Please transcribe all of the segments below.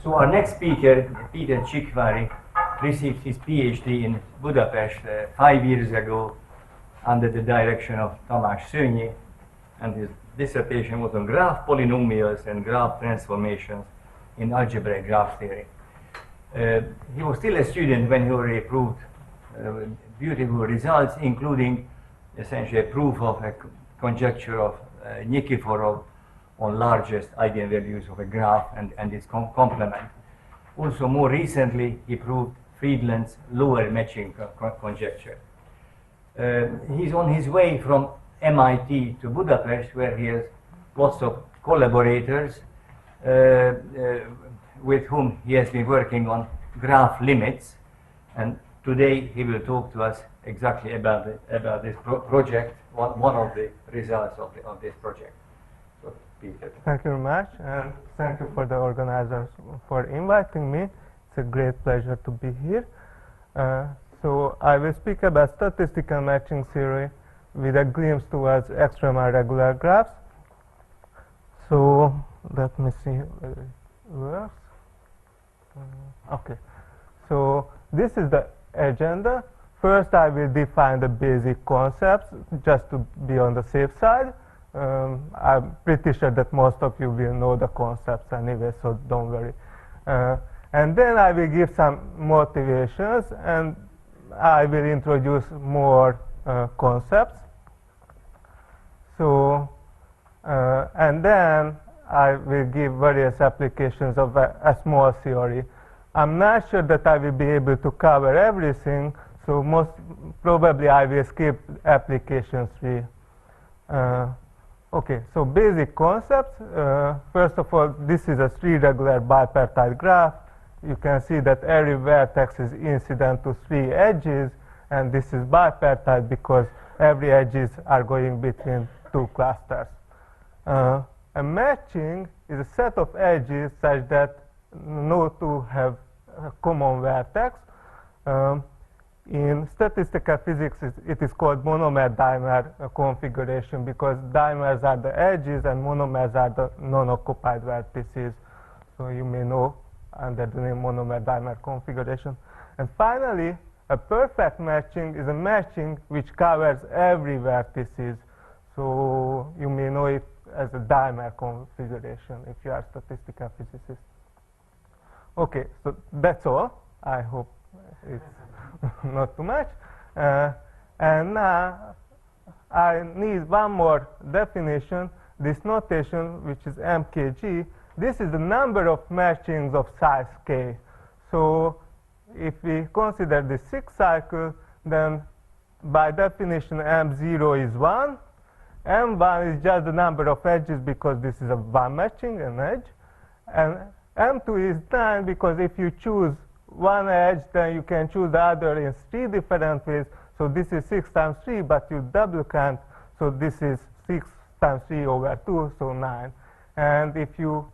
So our next speaker, Peter Csikvari, received his PhD in Budapest 5 years ago under the direction of Tamás Szőnyi, and his dissertation was on graph polynomials and graph transformations in algebraic graph theory. He was still a student when he already proved beautiful results, including essentially a proof of a conjecture of Nikiforov on largest eigenvalues of a graph and its complement. Also, more recently, he proved Friedland's lower matching conjecture. He's on his way from MIT to Budapest, where he has lots of collaborators with whom he has been working on graph limits, and today he will talk to us exactly about this project, one of the results of this project. So, Peter. Thank you very much, and thank you for the organizers for inviting me. It's a great pleasure to be here. So I will speak about statistical matching theory with a glimpse towards extremal regular graphs. So let me see whether it works. Okay, so this is the agenda. First, I will define the basic concepts just to be on the safe side. I'm pretty sure that most of you will know the concepts anyway, so don't worry. And then I will give some motivations, and I will introduce more concepts. So, and then I will give various applications of a small theory. I'm not sure that I will be able to cover everything, so most probably I will skip application 3. Okay, so basic concepts. First of all, this is a 3-regular bipartite graph. You can see that every vertex is incident to 3 edges, and this is bipartite because every edges are going between 2 clusters. A matching is a set of edges such that no two have a common vertex. In statistical physics, it is called monomer-dimer configuration because dimers are the edges and monomers are the non-occupied vertices. So you may know under the name monomer-dimer configuration. And finally, a perfect matching is a matching which covers every vertices. So you may know it as a dimer configuration if you are a statistical physicist. Okay, so that's all. I hope it's not too much. And now I need one more definition, this notation, which is MKG. This is the number of matchings of size k. So if we consider the 6th cycle, then by definition M0 is 1. M1 is just the number of edges because this is a one matching, an edge. And M2 is 9 because if you choose one edge, then you can choose the other in 3 different ways. So this is 6 times 3, but you double count. So this is 6 times 3 over 2, so 9. And if you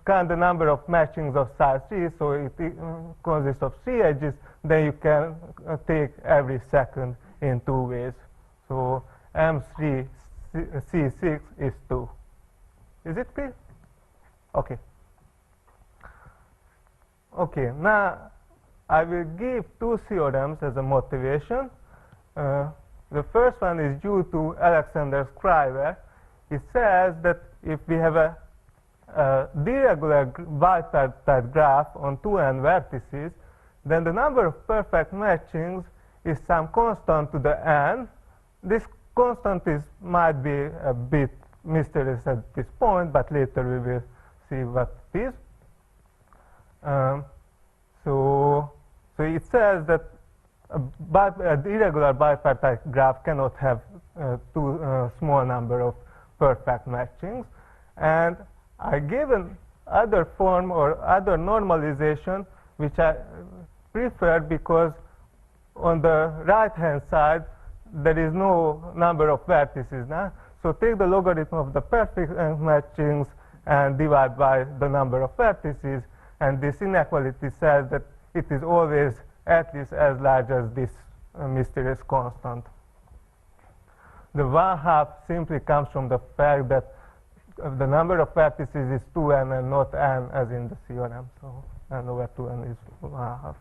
count the number of matchings of size 3, so it consists of 3 edges, then you can take every second in 2 ways. So M3 C6 is 2. Is it clear? Okay. Okay, now I will give 2 theorems as a motivation. The first one is due to Alexander Csikvari. It says that if we have a deregular bipartite graph on 2n vertices, then the number of perfect matchings is some constant to the n. This constant might be a bit mysterious at this point, but later we will see what it is. So it says that a irregular bipartite graph cannot have too small number of perfect matchings. And I gave an other form or other normalization which I prefer because on the right-hand side there is no number of vertices now. So take the logarithm of the perfect matchings and divide by the number of vertices, and this inequality says that it is always at least as large as this mysterious constant. The 1/2 simply comes from the fact that the number of vertices is 2n and not n as in the theorem. So n over 2n is 1/2.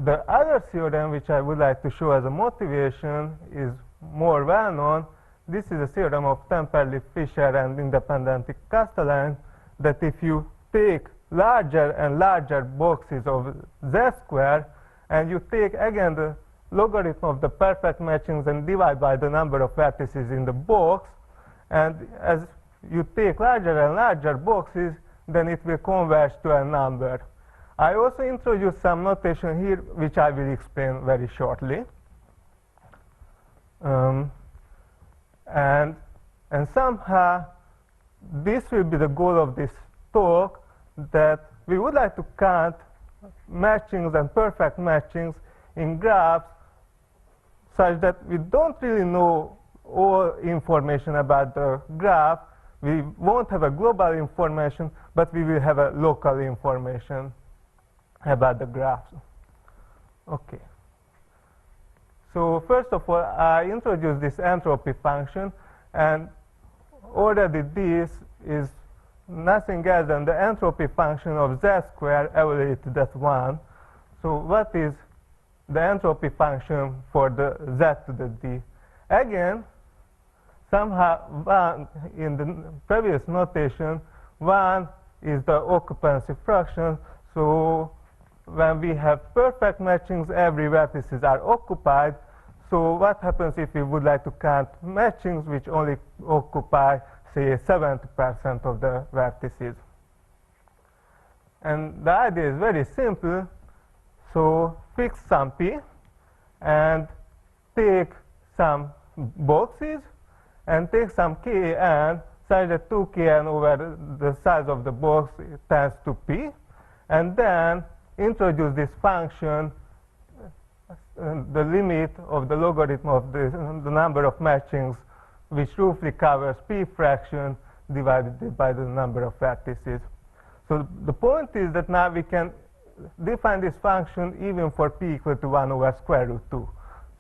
The other theorem which I would like to show as a motivation is more well known. This is a theorem of Temperley, Fisher, and independently Castellan, that if you take larger and larger boxes of z square and you take again the logarithm of the perfect matchings and divide by the number of vertices in the box, and as you take larger and larger boxes, then it will converge to a number. I also introduced some notation here which I will explain very shortly. And somehow this will be the goal of this talk, that we would like to count matchings and perfect matchings in graphs such that we don't really know all information about the graph. We won't have a global information, but we will have a local information about the graphs. Okay. So first of all, I introduced this entropy function, and already this is nothing else than the entropy function of z squared evaluated at 1. So what is the entropy function for the z to the d? Again, somehow 1 in the previous notation, 1 is the occupancy fraction. So when we have perfect matchings, every vertices are occupied. So what happens if we would like to count matchings which only occupy, say, 70% of the vertices? And the idea is very simple. So fix some p and take some boxes and take some kn such that 2kn over the size of the box tends to p, and then introduce this function, the limit of the logarithm of the number of matchings, which roughly covers p fraction divided by the number of vertices. So the point is that now we can define this function even for p equal to 1 over square root 2.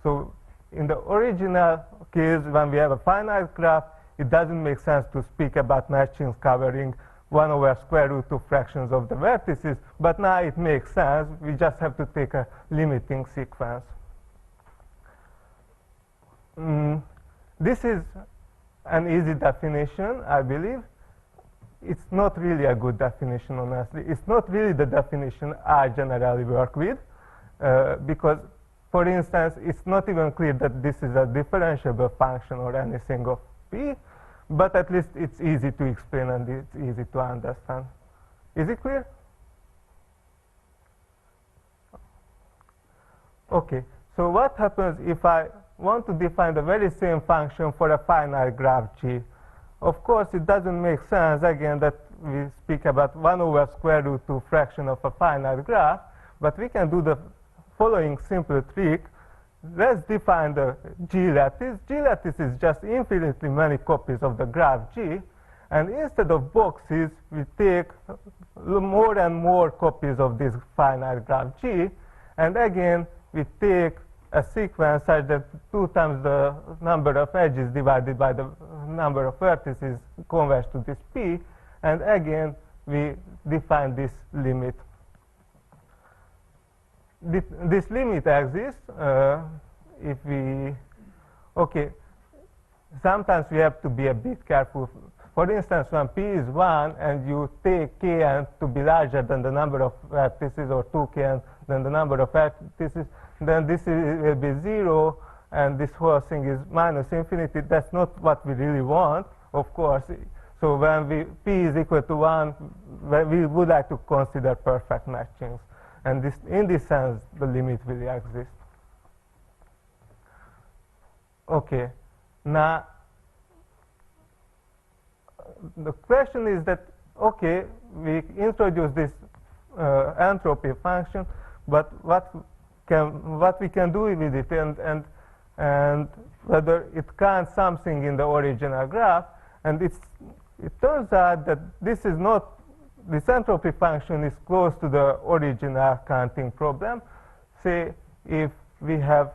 So in the original case, when we have a finite graph, it doesn't make sense to speak about matchings covering 1 over square root 2 fractions of the vertices, but now it makes sense. We just have to take a limiting sequence. This is an easy definition, I believe. It's not really a good definition, honestly. It's not really the definition I generally work with, because, for instance, it's not even clear that this is a differentiable function or anything of p, but at least it's easy to explain and it's easy to understand. Is it clear? Okay, so what happens if I want to define the very same function for a finite graph G? Of course, it doesn't make sense, again, that we speak about 1 over square root 2 fraction of a finite graph, but we can do the following simple trick. Let's define the G lattice. G lattice is just infinitely many copies of the graph G, and instead of boxes, we take more and more copies of this finite graph G, and again, we take a sequence such that 2 times the number of edges divided by the number of vertices converge to this p, and again, we define this limit. This limit exists if we, okay, sometimes we have to be a bit careful. For instance, when p is 1 and you take kn to be larger than the number of vertices, or 2kn than the number of vertices, then this will be 0, and this whole thing is minus infinity. That's not what we really want, of course. So when p is equal to 1, we would like to consider perfect matchings. And this, in this sense, the limit will exist. Okay, now the question is that, okay, we introduce this entropy function, but what we can do with it, and whether it counts something in the original graph, and it turns out that this entropy function is close to the original counting problem. Say if we have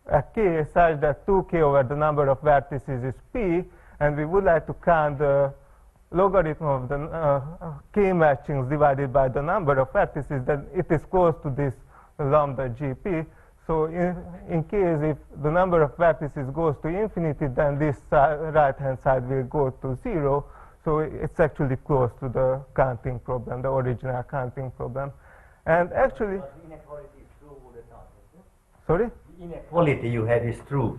a k such that 2k over the number of vertices is p, and we would like to count the logarithm of the k matchings divided by the number of vertices, then it is close to this lambda GP. So in case if the number of vertices goes to infinity, then this right-hand side will go to 0. So it's actually close to the counting problem, the original counting problem. And actually... But inequality is true all the time, isn't it? Sorry? The inequality you had is true.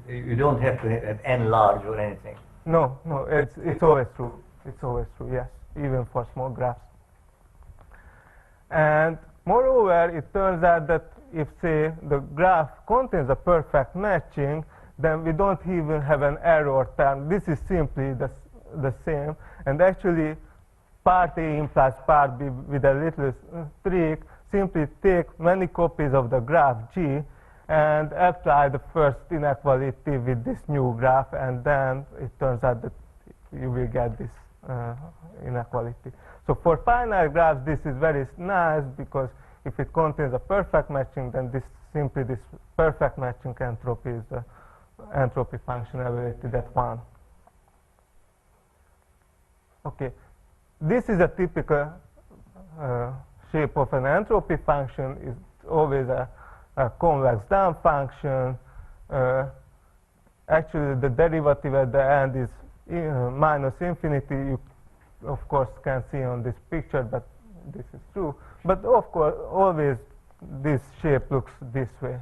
You don't have to have n large or anything. No, no, it's always true. It's always true, yes, even for small graphs. And moreover, it turns out that if, say, the graph contains a perfect matching, then we don't even have an error term. This is simply the same. And actually, part A implies part B with a little trick. Simply take many copies of the graph G and apply the first inequality with this new graph, and then it turns out that you will get this inequality. So for finite graphs, this is very nice, because if it contains a perfect matching, then this perfect matching entropy is the entropy function evaluated at 1. Okay, this is a typical shape of an entropy function. It's always a convex down function. Actually, the derivative at the end is minus infinity. You, of course, can see on this picture, but this is true. But of course, always this shape looks this way.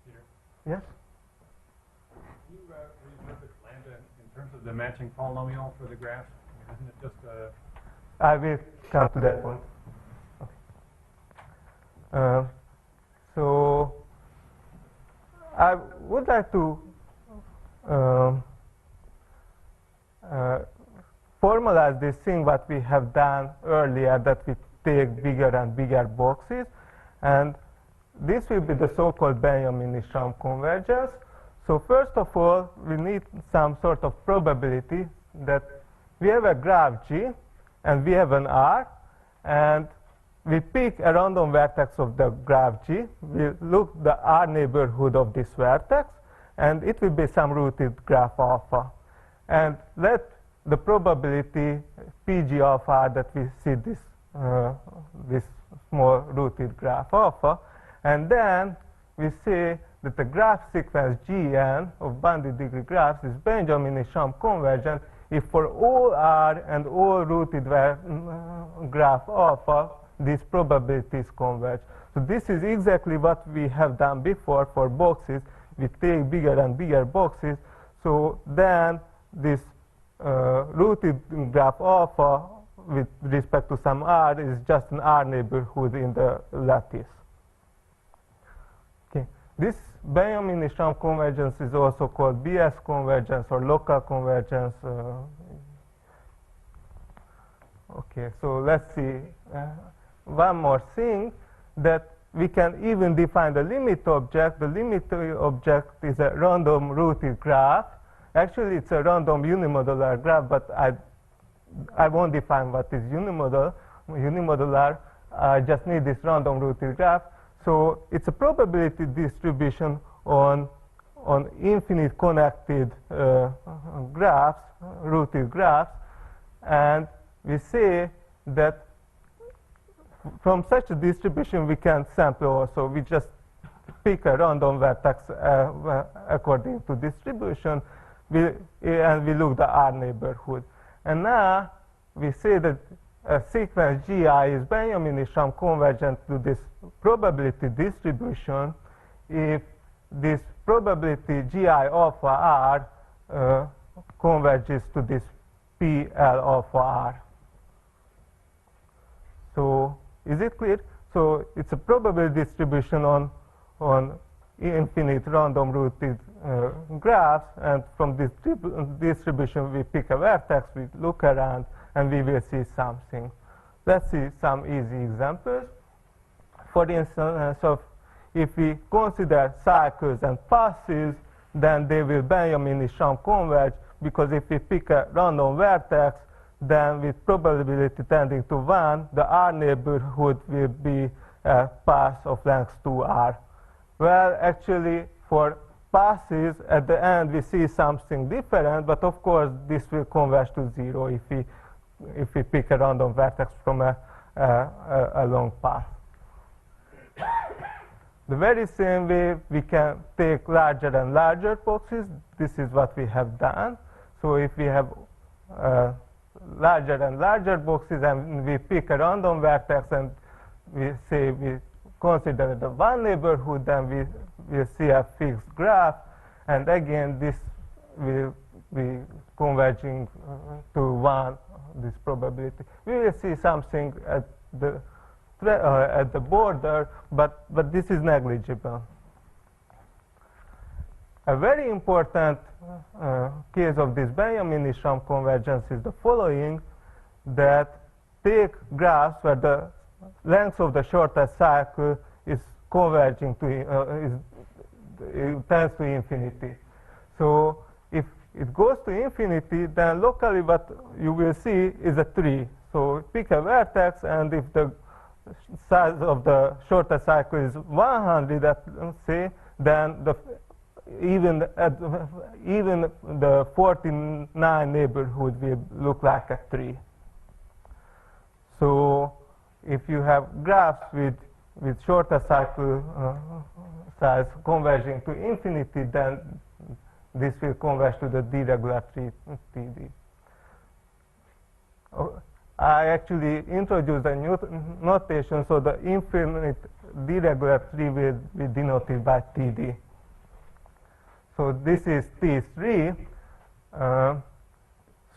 Peter? Yes? Can you read lambda in terms of the matching polynomial for the graph? I mean, isn't it just a... I will come to that point. Okay. So I would like to formalize this thing what we have done earlier, that we take bigger and bigger boxes, and this will be the so-called Benjamin-Isham convergence. So first of all, we need some sort of probability that we have a graph G and we have an R, and we pick a random vertex of the graph G. We look the R neighborhood of this vertex, and it will be some rooted graph alpha. And let the probability PG of R that we see this this small rooted graph alpha, and then we say that the graph sequence Gn of bounded degree graphs is Benjamin-Isham convergent if for all R and all rooted graph alpha these probabilities converge. So this is exactly what we have done before for boxes. We take bigger and bigger boxes, so then this rooted graph alpha with respect to some R is just an R neighborhood in the lattice. Okay. This Benjamin-Isham convergence is also called BS convergence or local convergence. Okay, so let's see. One more thing, that we can even define the limit object. The limit object is a random rooted graph. Actually, it's a random unimodular graph, but I won't define what is unimodular. I just need this random rooted graph. So it's a probability distribution on infinite connected graphs, rooted graphs, and we say that from such a distribution we can sample also. We just pick a random vertex according to distribution, and we look the R neighborhood. And now we say that a sequence GI is Benjamin-Isham convergent to this probability distribution if this probability GI alpha R converges to this PL alpha R. So is it clear? So it's a probability distribution on infinite random rooted graphs, and from this distribution we pick a vertex, we look around, and we will see something. Let's see some easy examples. For instance, if we consider cycles and passes, then they will Benjamin-Isham converge, because if we pick a random vertex, then with probability tending to 1, the R neighborhood will be a path of length 2R. Well, actually, for passes, at the end we see something different, but of course this will converge to 0 if we pick a random vertex from a long path. The very same way we can take larger and larger boxes. This is what we have done. So if we have larger and larger boxes and we pick a random vertex and we say we consider the one neighborhood, then we see a fixed graph, and again this will be converging to 1, this probability. We will see something at the border, but this is negligible. A very important case of this Benjamin-Ishram convergence is the following, that take graphs where the length of the shortest cycle is converging to, it tends to infinity. So if it goes to infinity, then locally what you will see is a tree. So pick a vertex, and if the size of the shortest cycle is 100, let's say, then even the 49 neighborhood will look like a tree. So if you have graphs with shorter cycle size converging to infinity, then this will converge to the deregular tree TD. I actually introduced a new notation, so the infinite deregular tree will be denoted by TD. So this is T3.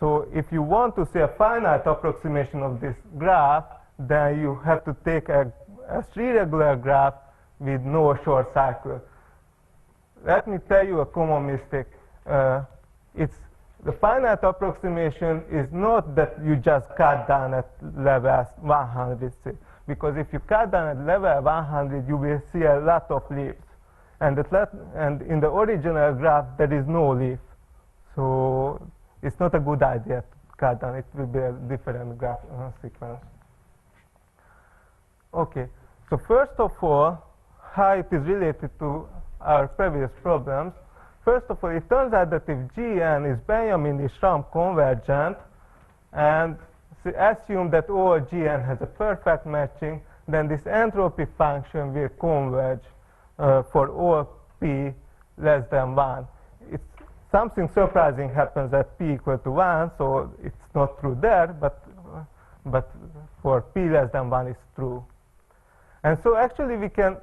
So if you want to see a finite approximation of this graph, then you have to take a three-regular graph with no short cycle. Let me tell you a common mistake. The finite approximation is not that you just cut down at level 100, because if you cut down at level 100, you will see a lot of leaves. And in the original graph, there is no leaf. So it's not a good idea to cut down. It will be a different graph sequence. Okay, so first of all, how it is related to our previous problems. First of all, it turns out that if Gn is Benjamin-Ishram convergent, and assume that all Gn has a perfect matching, then this entropy function will converge for all p less than 1. Something surprising happens at p equal to 1, so it's not true there, but for p less than 1 it's true. And so actually we can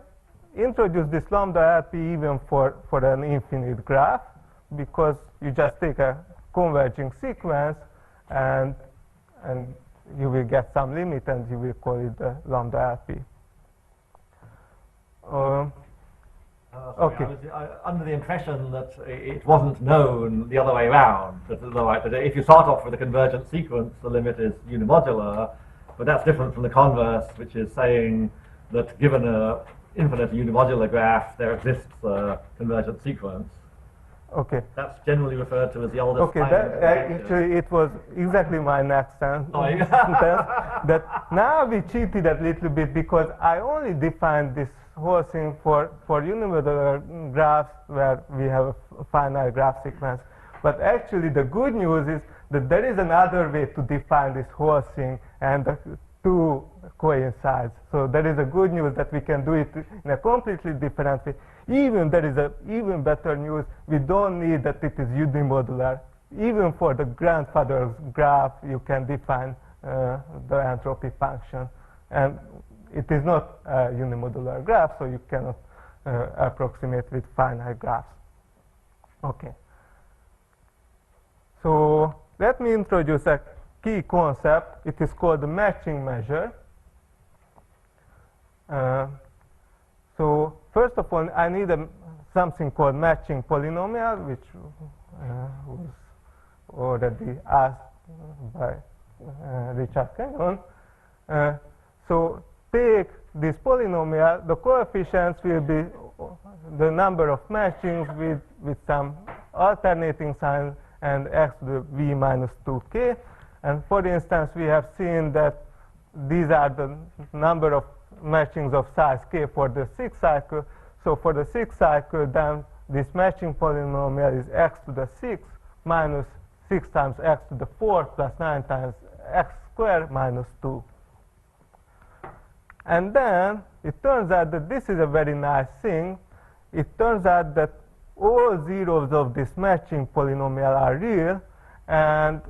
introduce this lambda LP even for an infinite graph, because you just take a converging sequence and you will get some limit and you will call it the lambda LP. Okay. I was under the impression that it wasn't known the other way around. That if you start off with a convergent sequence, the limit is unimodular, but that's different from the converse, which is saying that given an infinite unimodular graph, there exists a convergent sequence. Okay. That's generally referred to as the oldest. Okay, actually it was exactly my next sentence. That now we cheated a little bit, because I only defined this whole thing for unimodular graphs where we have a finite graph sequence. But actually the good news is that there is another way to define this whole thing, and the two coincide. So there is a good news that we can do it in a completely different way. Even there is a even better news, we don't need that it is unimodular. Even for the grandfather's graph, you can define the entropy function. And it is not a unimodular graph, so you cannot approximate with finite graphs. Okay. So let me introduce a key concept. It is called the matching measure. So first of all, I need something called matching polynomial, which was already asked by Richard Cannon. So take this polynomial, the coefficients will be the number of matchings with some alternating sign and x to the v minus 2k. And for instance, we have seen that these are the number of matchings of size k for the 6th cycle. So for the 6th cycle, then this matching polynomial is x to the 6 minus 6 times x to the 4 plus 9 times x squared minus 2. And then it turns out that this is a very nice thing. It turns out that all zeros of this matching polynomial are real, and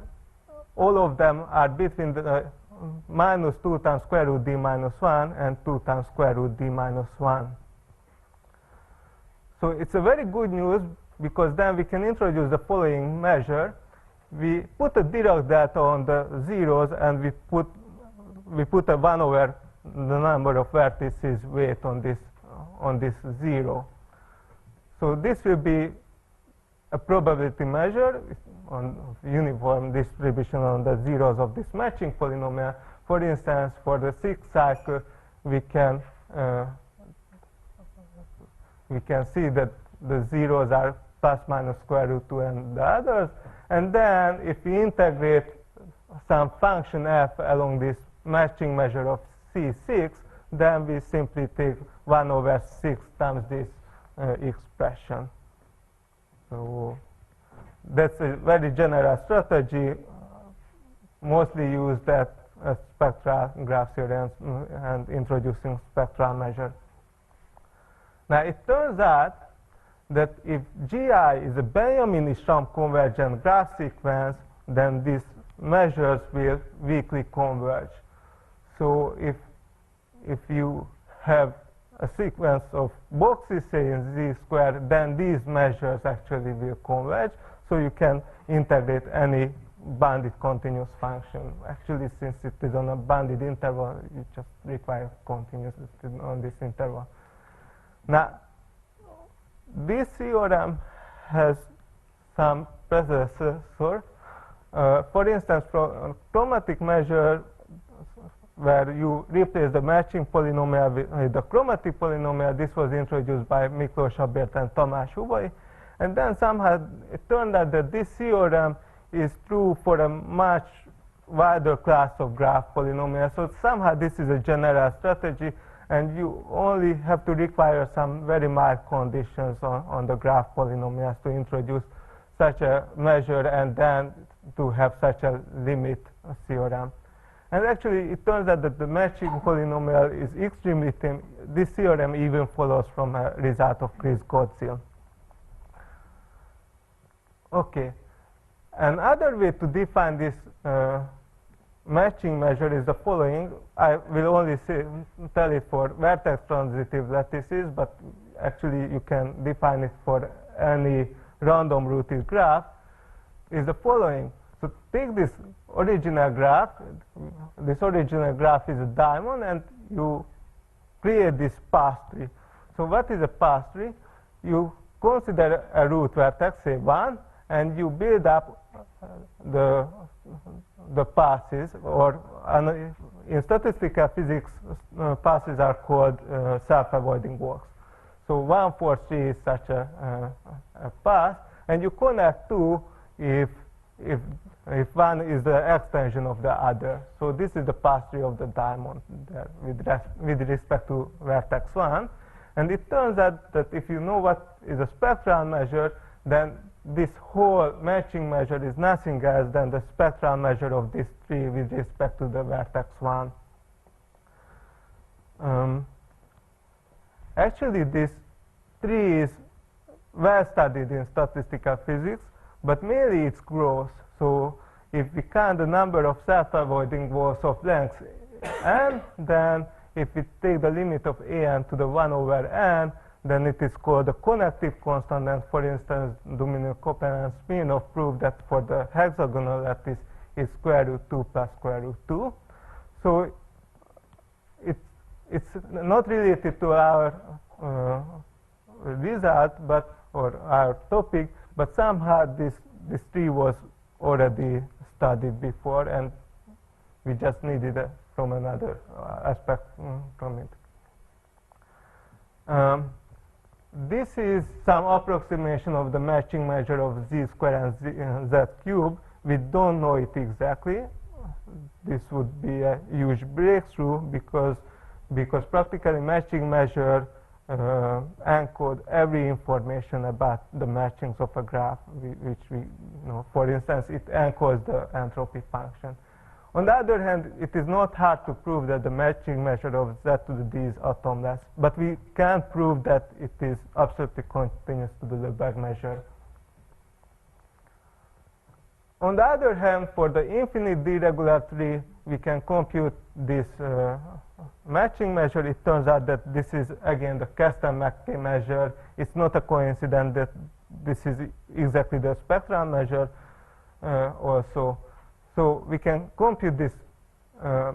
all of them are between the minus 2 times square root d minus 1 and 2 times square root d minus 1. So it's a very good news, because then we can introduce the following measure. We put a Dirac delta on the zeros, and we put a 1 over the number of vertices weight on this zero. So this will be a probability measure on uniform distribution on the zeros of this matching polynomial. For instance, for the 6th cycle, we can see that the zeros are plus minus square root 2 and the others. And then if we integrate some function f along this matching measure of C6, then we simply take 1 over 6 times this expression. So that's a very general strategy, mostly used at spectral graph theorems and introducing spectral measures. Now it turns out that if GI is a Benjamin-Isham convergent graph sequence, then these measures will weakly converge. So if you have a sequence of boxes, say in Z squared, then these measures actually will converge. So you can integrate any bounded continuous function. Actually, since it is on a bounded interval, you just require continuity on this interval. Now, this theorem has some predecessor. For instance, for a chromatic measure, where you replace the matching polynomial with the chromatic polynomial, this was introduced by Miklós Abért and Tamás Hubai. And then somehow it turned out that this theorem is true for a much wider class of graph polynomials. So somehow this is a general strategy, and you only have to require some very mild conditions on the graph polynomials to introduce such a measure and then to have such a limit theorem. And actually, it turns out that the matching polynomial is extremely thin. This theorem even follows from a result of Chris-Godzil. Okay. Another way to define this matching measure is the following. I will only tell it for vertex transitive lattices, but actually you can define it for any random rooted graph. Is the following. So take this original graph. This original graph is a diamond, and you create this path tree. So what is a path tree? You consider a root vertex, say 1, and you build up the passes, or in statistical physics, passes are called self-avoiding walks. So 1, 4, 3 is such a path, and you connect 2 if one is the extension of the other. So this is the path tree of the diamond with respect to vertex 1. And it turns out that if you know what is a spectral measure, then this whole matching measure is nothing else than the spectral measure of this tree with respect to the vertex 1. Actually, this tree is well studied in statistical physics, but mainly its growth. So if we count the number of self-avoiding walls of length n, then if we take the limit of an to the 1 over n, then it is called the connective constant. And for instance, Dominic-Koppen and Smirnov proved that for the hexagonal lattice is square root 2 plus square root 2. So it's not related to our result, or our topic, but somehow this tree was already studied before, and we just needed it from another aspect from it. This is some approximation of the matching measure of z squared and z cubed. We don't know it exactly. This would be a huge breakthrough because practically matching measure encode every information about the matchings of a graph, which we know. For instance, it encodes the entropy function. On the other hand, it is not hard to prove that the matching measure of Z to the D is atomless, but we can't prove that it is absolutely continuous to the Lebesgue measure. On the other hand, for the infinite D regular tree, we can compute this matching measure. It turns out that this is, again, the Kastel-Mackay measure. It's not a coincidence that this is exactly the spectral measure also. So we can compute this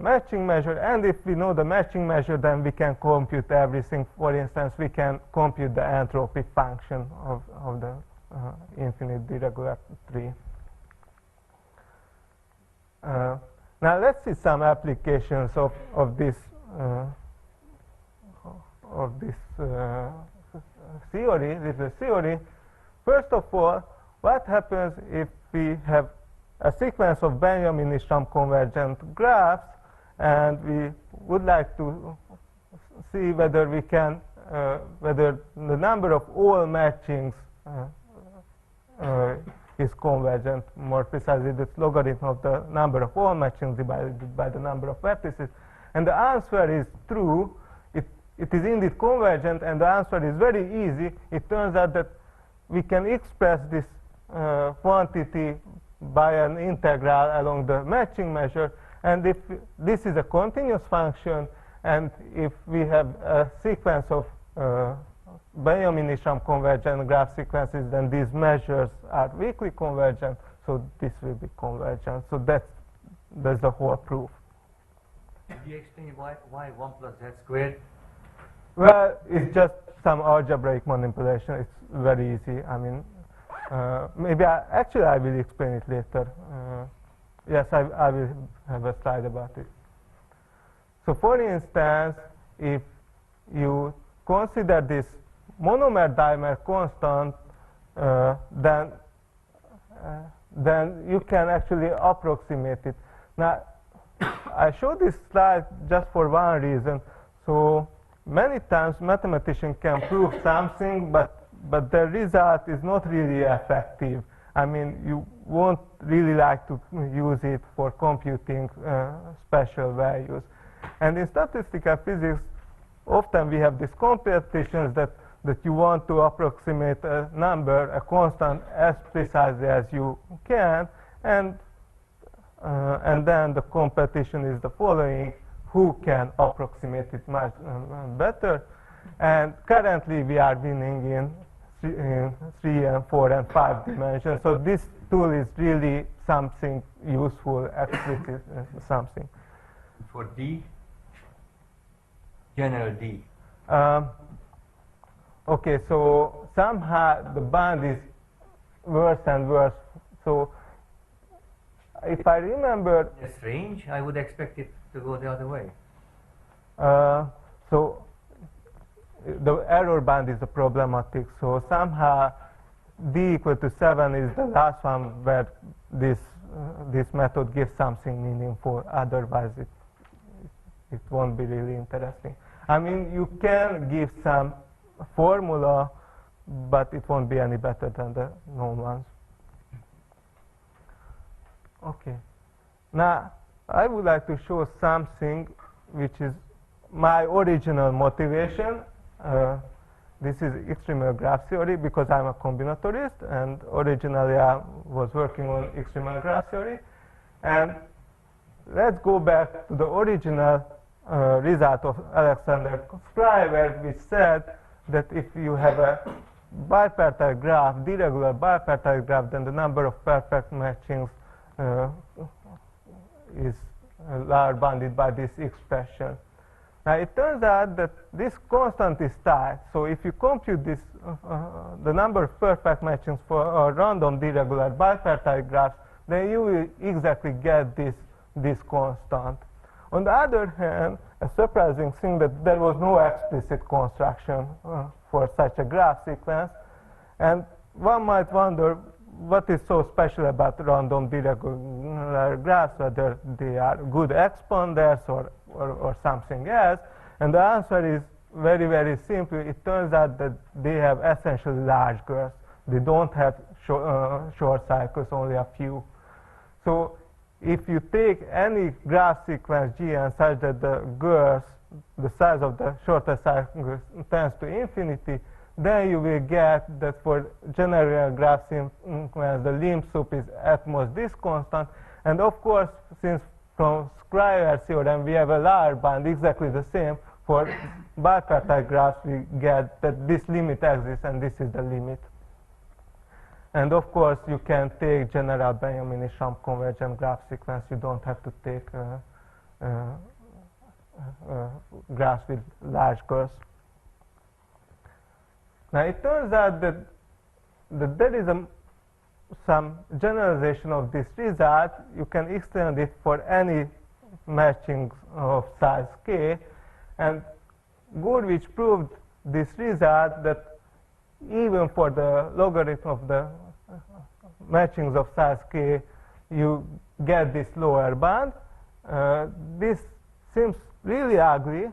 matching measure, and if we know the matching measure, then we can compute everything. For instance, we can compute the entropy function of the infinite D regular tree. Now let's see some applications of this theory. This is a theory. First of all, what happens if we have a sequence of Benjamin-Isham convergent graphs, and we would like to see whether we can, whether the number of all matchings is convergent, more precisely this logarithm of the number of all matchings divided by the number of vertices. And the answer is true. It is indeed convergent, and the answer is very easy. It turns out that we can express this quantity by an integral along the matching measure, and if this is a continuous function, and if we have a sequence of Benjamin-Isham convergent graph sequences, then these measures are weakly convergent, so this will be convergent. So that's the whole proof. Could you explain why 1 plus Z squared? Well, it's just some algebraic manipulation. It's very easy. I mean, maybe actually I will explain it later. Yes, I will have a slide about it. So for instance, if you consider this monomer dimer constant, then you can actually approximate it. Now, I show this slide just for one reason. So many times mathematicians can prove something, but the result is not really effective. I mean, you won't really like to use it for computing special values. And in statistical physics, often we have these competitions that you want to approximate a number, a constant, as precisely as you can, and then the competition is the following: who can approximate it much better? And currently we are winning in 3 and 4 and 5 dimensions. So this tool is really something useful, explicit something. For D, general D. Okay, so somehow the band is worse and worse. So if I remember... It's range, I would expect it to go the other way. So the error band is problematic. So somehow D equal to 7 is the last one where this method gives something meaningful. Otherwise, it won't be really interesting. I mean, you can give some formula, but it won't be any better than the known ones. Okay. Now, I would like to show something which is my original motivation. This is extremal graph theory because I'm a combinatorist, and originally I was working on extremal graph theory. And let's go back to the original result of Alexander Csikvari, which said that if you have a bipartite graph, deregular bipartite graph, then the number of perfect matchings are bounded by this expression. Now it turns out that this constant is tight. So if you compute this, the number of perfect matchings for a random deregular bipartite graphs, then you will exactly get this constant. On the other hand, a surprising thing that there was no explicit construction for such a graph sequence, and one might wonder what is so special about random deregular graphs, whether they are good expanders or something else, and the answer is very, very simply, it turns out that they have essentially large girths. They don't have short cycles, only a few. So if you take any graph sequence Gn such that the girth, the size of the shortest cycle tends to infinity, then you will get that for general graph sequence, the limb sup is at most this constant. And of course, since from Csikvari theorem we have a lower bound exactly the same, for bipartite graphs we get that this limit exists and this is the limit. And of course you can take general Benjamin-Isham convergent graph sequence. You don't have to take graphs with large girths. Now it turns out that there is some generalization of this result. You can extend it for any matching of size k, and Gurevich proved this result that even for the logarithm of the matchings of size k, you get this lower bound. This seems really ugly,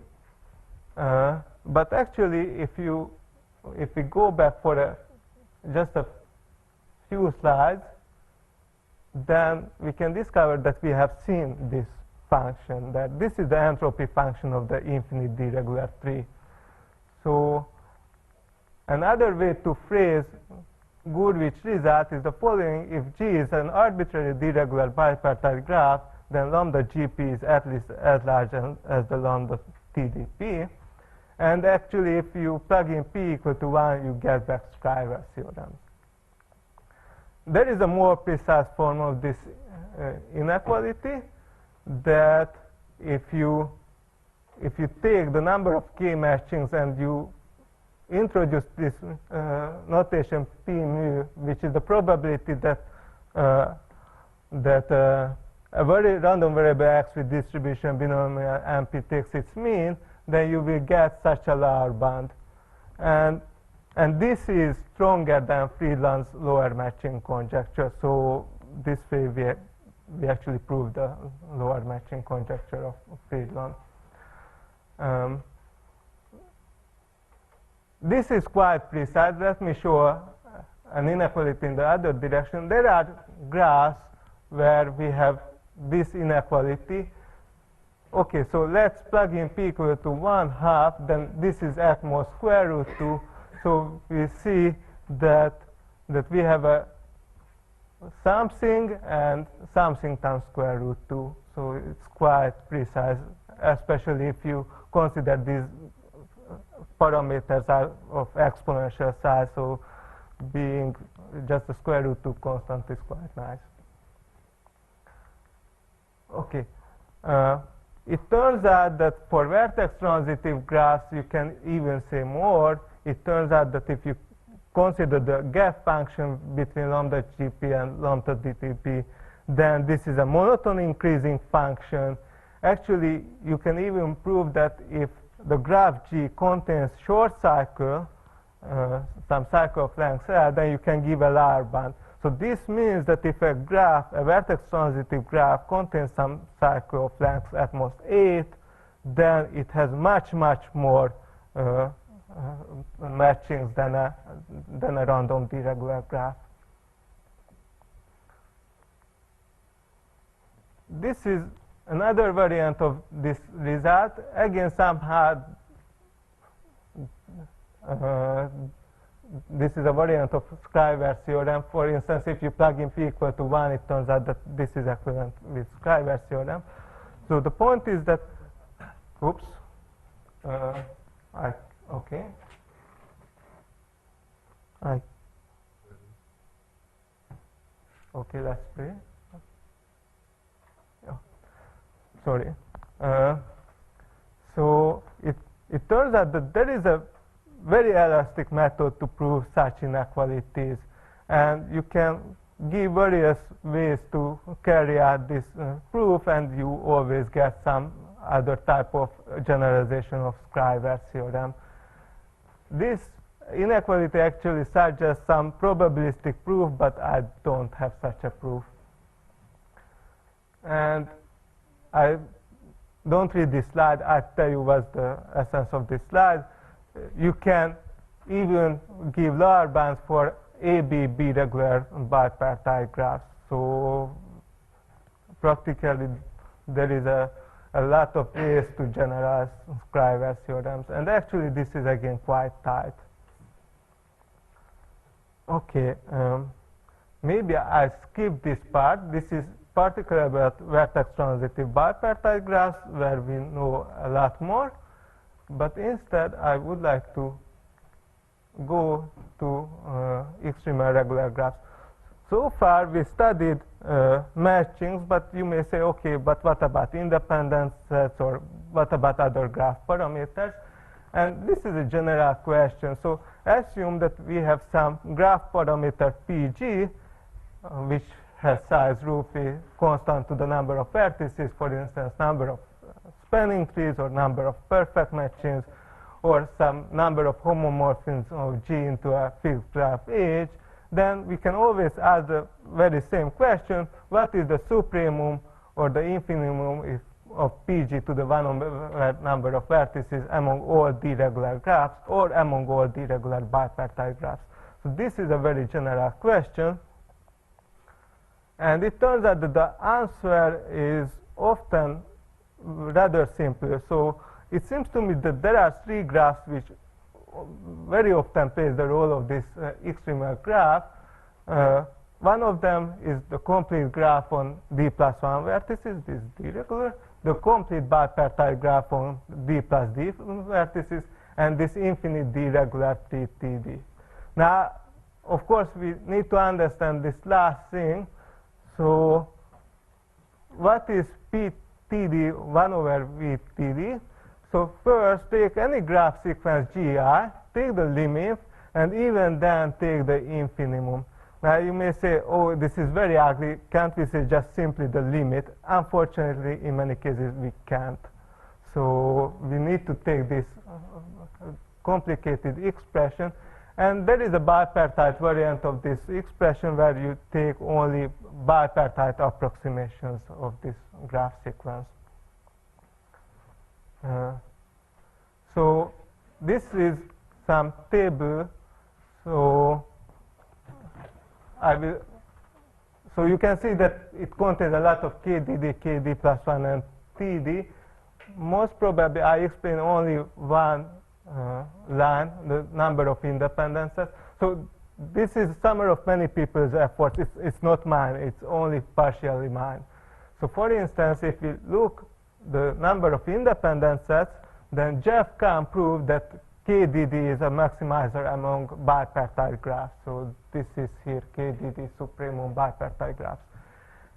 but actually if we go back for just a few slides, then we can discover that we have seen this function, that this is the entropy function of the infinite deregular tree. So another way to phrase Gurevich result is the following: if G is an arbitrary deregular bipartite graph, then lambda GP is at least as large as the lambda TDP. And actually, if you plug in P equal to 1, you get back Csikvari theorem. There is a more precise form of this inequality, that if you take the number of k matchings and you introduce this notation P mu, which is the probability that a very random variable x with distribution binomial NP takes its mean, then you will get such a lower bound. And this is stronger than Friedland's lower matching conjecture. So this way we actually proved the lower matching conjecture of Friedland. This is quite precise. Let me show an inequality in the other direction. There are graphs where we have this inequality. Okay, so let's plug in P equal to 1/2, then this is at most square root 2. So we see that we have a something and something times square root 2. So it's quite precise, especially if you consider these parameters are of exponential size. So being just a square root 2 constant is quite nice. Okay. It turns out that for vertex transitive graphs, you can even say more. It turns out that if you consider the gap function between lambda GP and lambda DTP, then this is a monotone increasing function. Actually, you can even prove that if the graph G contains short cycle, some cycle of length L, then you can give a lower bound. So this means that if a graph, a vertex transitive graph, contains some cycle of length at most 8, then it has much, much more matchings than a random deregular graph. This is another variant of this result. Again, somehow this is a variant of Csikvari theorem. For instance, if you plug in P equal to 1, it turns out that this is equivalent with Csikvari theorem. So the point is that, oops, okay. Okay, let's play. Oh, sorry. So it turns out that there is a very elastic method to prove such inequalities, and you can give various ways to carry out this proof, and you always get some other type of generalization of Csikvari theorem. This inequality actually suggests some probabilistic proof, but I don't have such a proof. And I don't read this slide. I'll tell you what's the essence of this slide. You can even give lower bounds for AB B-regular bipartite graphs. So practically there is a lot of ways to generalize Csikvari theorems, and actually this is again quite tight. Okay, maybe I skip this part. This is particularly about vertex transitive bipartite graphs where we know a lot more, but instead I would like to go to extremal regular graphs. So far we studied matchings, but you may say, okay, but what about independent sets, or what about other graph parameters? And this is a general question. So assume that we have some graph parameter PG, which has size roughly constant to the number of vertices, for instance, number of spanning trees or number of perfect matchings, or some number of homomorphisms of G into a fixed graph H. Then we can always ask the very same question: what is the supremum or the infimum of PG to the one number of vertices among all D-regular graphs or among all D-regular bipartite graphs? So this is a very general question, and it turns out that the answer is often rather simple. So it seems to me that there are three graphs which very often plays the role of this extremal graph. One of them is the complete graph on D plus 1 vertices, this D-regular, the complete bipartite graph on D plus D vertices, and this infinite D-regular TD. Now, of course, we need to understand this last thing. So what is PTD 1 over VTD? So first, take any graph sequence GI, take the limit, and even then take the infimum. Now you may say, oh, this is very ugly. Can't we say just simply the limit? Unfortunately, in many cases, we can't. So we need to take this complicated expression. And there is a bipartite variant of this expression where you take only bipartite approximations of this graph sequence. So this is some table. So so you can see that it contains a lot of KDD, KD plus 1, and TD. Most probably I explain only one line, the number of independent sets. So this is summary of many people's efforts. It's not mine. It's only partially mine. So for instance, if we look the number of independent sets, then Jeff Kahn proved that KDD is a maximizer among bipartite graphs. So this is here KDD supremum bipartite graphs.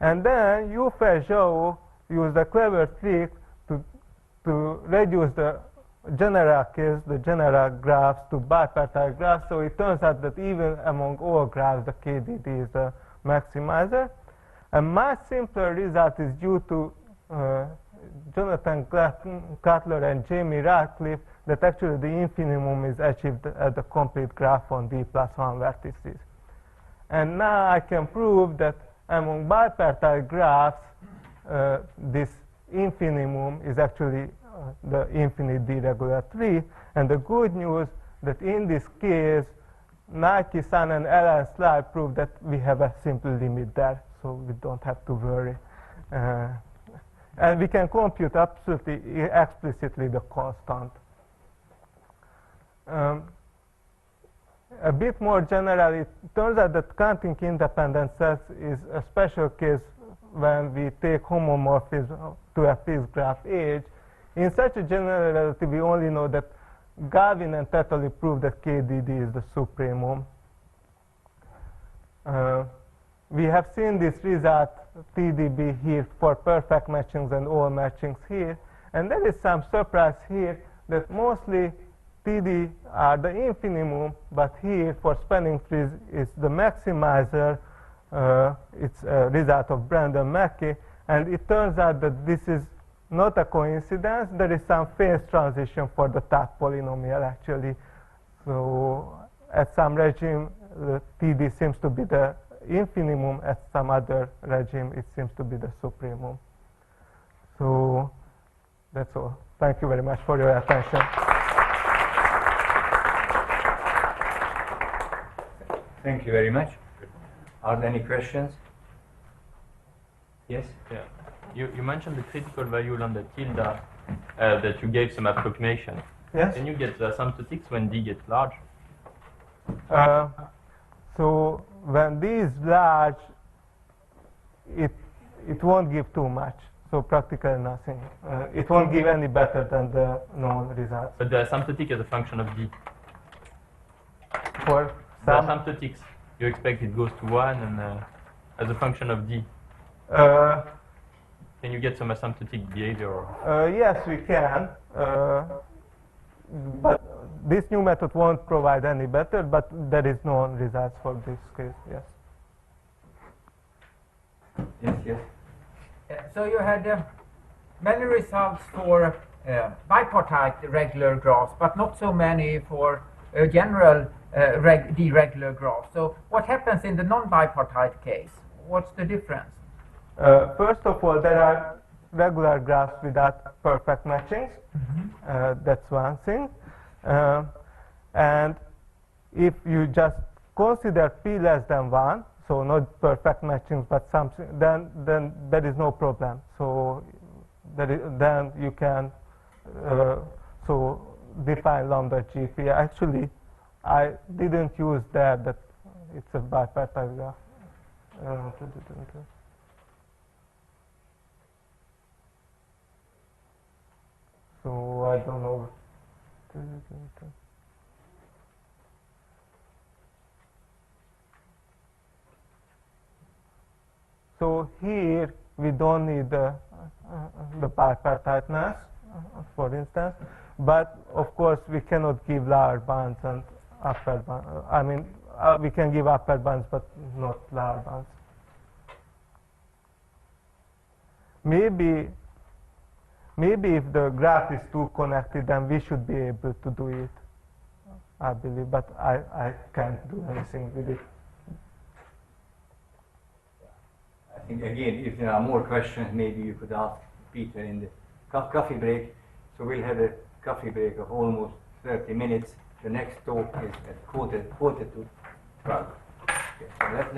And then Yufei Zhou used a clever trick to reduce the general case, the general graphs, to bipartite graphs. So it turns out that even among all graphs, the KDD is the maximizer. A much simpler result is due to Jonathan Cutler and Jamie Radcliffe, that actually the infimum is achieved at the complete graph on D plus 1 vertices. And now I can prove that among bipartite graphs, this infimum is actually the infinite D-regular tree. And the good news that in this case, Nike, Sun, and Allen slide prove that we have a simple limit there, so we don't have to worry. And we can compute absolutely explicitly the constant. A bit more generally, it turns out that counting independent sets is a special case when we take homomorphism to a fixed graph H. In such a general relativity, we only know that Gavin and Tetali proved that KDD is the supremum. We have seen this result TDB here for perfect matchings and all matchings here. And there is some surprise here that mostly TD are the infimum, but here for spanning trees is the maximizer. It's a result of Brandon Mackey. And it turns out that this is not a coincidence. There is some phase transition for the top polynomial actually. So at some regime, the TD seems to be the infimum. At some other regime, it seems to be the supremum. So That's all. Thank you very much for your attention. Thank you very much. Are there any questions? Yes? Yeah. You mentioned the critical value on the tilde that you gave some approximation. Yes? Can you get the asymptotics when d gets large? So when d is large, it won't give too much. So practically nothing. It won't give any better than the known results. But the asymptotic is a function of d. For The some, asymptotics, you expect it goes to 1 and as a function of d. Can you get some asymptotic behavior? yes, we can. But this new method won't provide any better, but there is no results for this case, yes. Yes, yes. So you had many results for bipartite regular graphs, but not so many for general deregular graphs. So what happens in the non-bipartite case? What's the difference? First of all, there are regular graphs without perfect matchings. That's one thing. And if you just consider p less than 1, so not perfect matchings, but something, then there is no problem. So then you can so define lambda GP. Actually, I didn't use that it's a bipartite graph. So I don't know. So here we don't need the bipartiteness, for instance, but of course we cannot give lower bounds and upper bounds. I mean, we can give upper bounds, but not lower bounds. Maybe if the graph is too connected, then we should be able to do it, I believe, but I can't do anything with it. I think again, if there are more questions, maybe you could ask Peter in the coffee break. So we'll have a coffee break of almost 30 minutes. The next talk is at quarter to 12. Okay, so let's